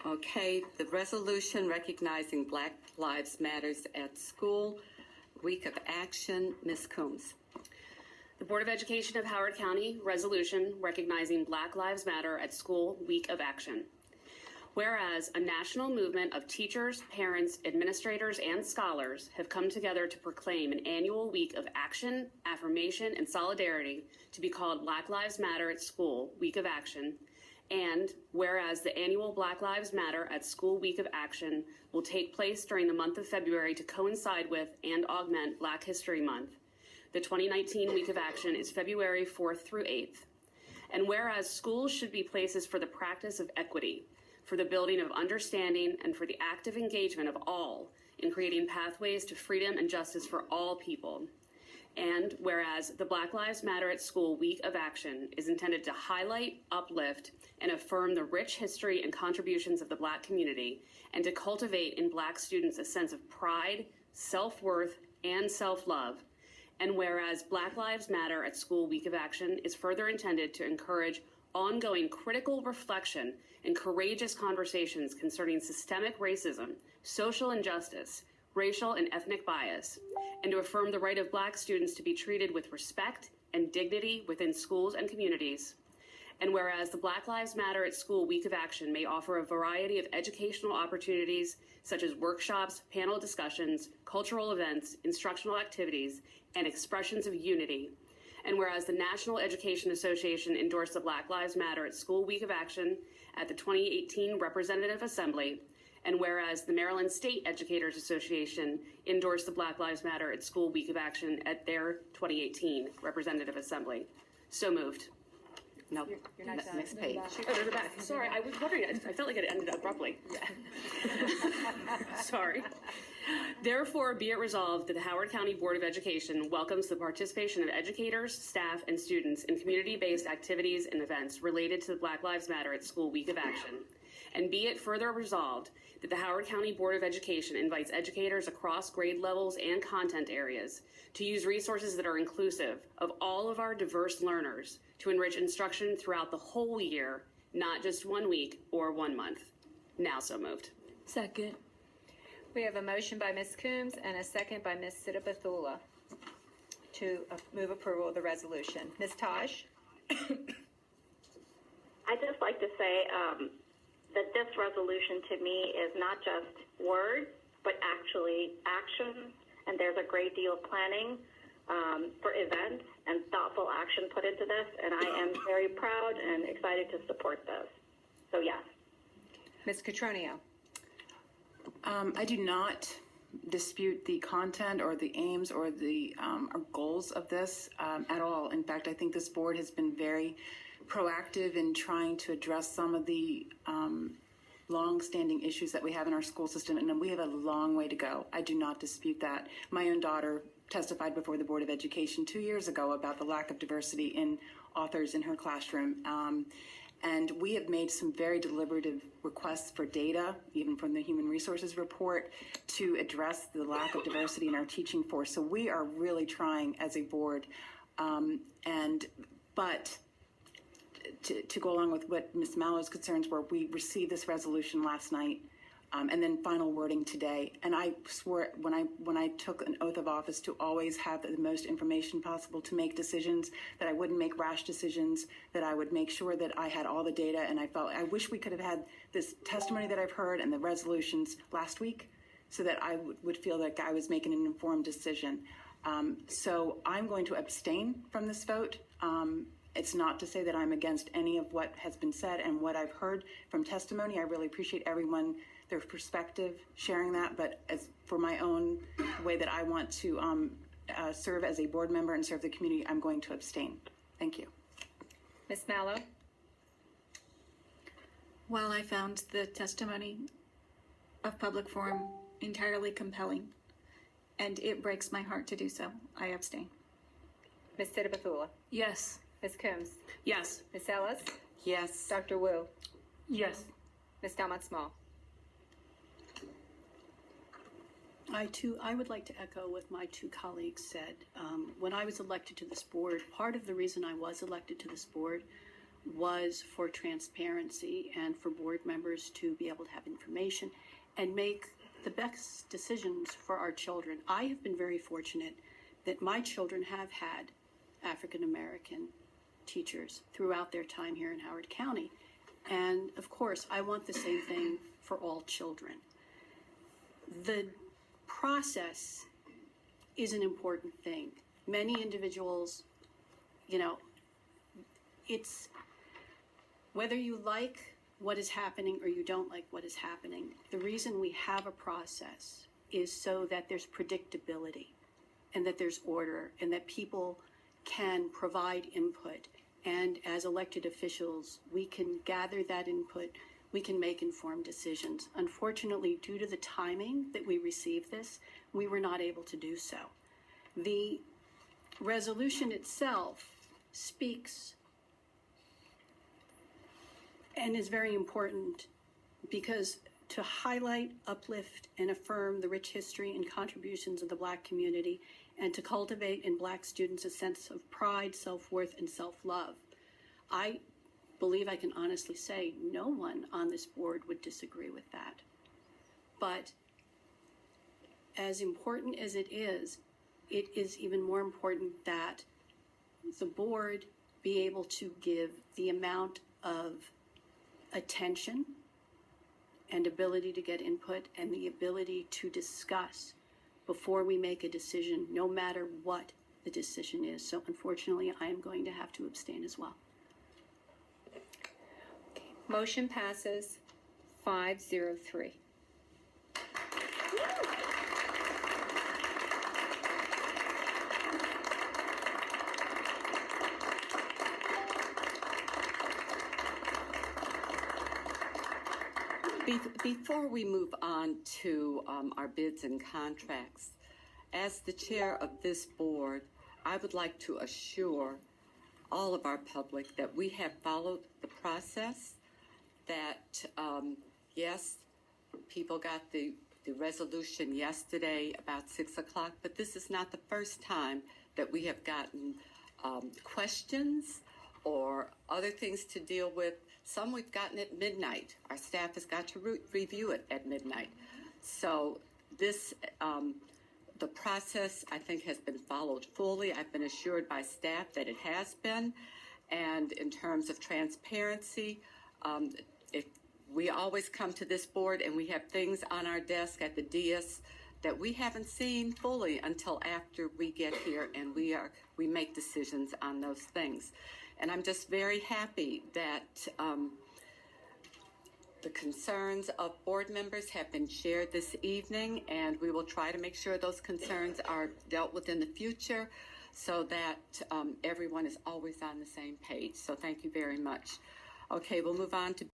Okay, the resolution recognizing Black Lives Matters at School, Week of Action, Ms. Coombs. The Board of Education of Howard County resolution recognizing Black Lives Matter at School Week of Action. Whereas a national movement of teachers, parents, administrators, and scholars have come together to proclaim an annual week of action, affirmation, and solidarity to be called Black Lives Matter at School Week of Action, and whereas the annual Black Lives Matter at School Week of Action will take place during the month of February to coincide with and augment Black History Month, the 2019 Week of Action is February 4th through 8th. And whereas schools should be places for the practice of equity, for the building of understanding, and for the active engagement of all in creating pathways to freedom and justice for all people. And whereas the Black Lives Matter at School Week of Action is intended to highlight, uplift, and affirm the rich history and contributions of the Black community, and to cultivate in Black students a sense of pride, self-worth, and self-love. And whereas Black Lives Matter at School Week of Action is further intended to encourage ongoing critical reflection and courageous conversations concerning systemic racism, social injustice, racial and ethnic bias, and to affirm the right of Black students to be treated with respect and dignity within schools and communities. And whereas the Black Lives Matter at School Week of Action may offer a variety of educational opportunities such as workshops, panel discussions, cultural events, instructional activities, and expressions of unity. And whereas the National Education Association endorsed the Black Lives Matter at School Week of Action at the 2018 Representative Assembly, and whereas the Maryland State Educators Association endorsed the Black Lives Matter at School Week of Action at their 2018 Representative Assembly. So moved. No, You're not done. next page. Oh, there's the back. Sorry, I was wondering. I felt like it ended abruptly. Yeah. Sorry. Therefore, be it resolved that the Howard County Board of Education welcomes the participation of educators, staff, and students in community-based activities and events related to the Black Lives Matter at School Week of Action. And be it further resolved that the Howard County Board of Education invites educators across grade levels and content areas to use resources that are inclusive of all of our diverse learners to enrich instruction throughout the whole year, not just 1 week or 1 month. Now so moved. Second. We have a motion by Ms. Coombs and a second by Ms. Sittabathula to move approval of the resolution. Ms. Taj? I'd just like to say that this resolution to me is not just words, but actually action, and there's a great deal of planning for events and thoughtful action put into this, and I am very proud and excited to support this. So yes. Ms. Catronio? I do not dispute the content or the aims or the goals of this at all. In fact, I think this board has been very proactive in trying to address some of the long-standing issues that we have in our school system, and we have a long way to go. I do not dispute that. My own daughter testified before the Board of Education 2 years ago about the lack of diversity in authors in her classroom. And we have made some very deliberative requests for data, even from the Human Resources Report, to address the lack of diversity in our teaching force. So we are really trying as a board. But to go along with what Ms. Mallow's concerns were, we received this resolution last night, and then final wording today. And I swore when I took an oath of office to always have the most information possible to make decisions, that I wouldn't make rash decisions, that I would make sure that I had all the data. And I wish we could have had this testimony that I've heard and the resolutions last week, so that I would feel like I was making an informed decision. So I'm going to abstain from this vote. It's not to say that I'm against any of what has been said and what I've heard from testimony. I really appreciate everyone, their perspective, sharing that. But as for my own way that I want to serve as a board member and serve the community, I'm going to abstain. Thank you. Ms. Mallow? While I found the testimony of public forum entirely compelling, and it breaks my heart to do so, I abstain. Ms. Sittabathula? Yes. Ms. Coombs? Yes. Ms. Ellis? Yes. Dr. Wu? Yes. Ms. Dalmat-Small? I would like to echo what my two colleagues said. When I was elected to this board, part of the reason I was elected to this board was for transparency and for board members to be able to have information and make the best decisions for our children. I have been very fortunate that my children have had African American teachers throughout their time here in Howard County. And of course, I want the same thing for all children. The process is an important thing. Many individuals, it's whether you like what is happening or you don't like what is happening, the reason we have a process is so that there's predictability and that there's order and that people can provide input. And as elected officials, we can gather that input, we can make informed decisions. Unfortunately, due to the timing that we received this, we were not able to do so. The resolution itself speaks and is very important because to highlight, uplift, and affirm the rich history and contributions of the Black community and to cultivate in Black students a sense of pride, self-worth, and self-love. I believe I can honestly say no one on this board would disagree with that. But as important as it is even more important that the board be able to give the amount of attention and ability to get input and the ability to discuss before we make a decision, no matter what the decision is. So unfortunately, I am going to have to abstain as well. Motion passes 503. Before we move on to our bids and contracts, as the chair of this board, I would like to assure all of our public that we have followed the process, that yes, people got the resolution yesterday about 6 o'clock, but this is not the first time that we have gotten questions or other things to deal with. Some we've gotten at midnight. Our staff has got to review it at midnight. So this, the process, I think, has been followed fully. I've been assured by staff that it has been. And in terms of transparency, if we always come to this board and we have things on our desk at the DS that we haven't seen fully until after we get here and we make decisions on those things. And I'm just very happy that the concerns of board members have been shared this evening, and we will try to make sure those concerns are dealt with in the future so that everyone is always on the same page. So thank you very much. Okay, we'll move on to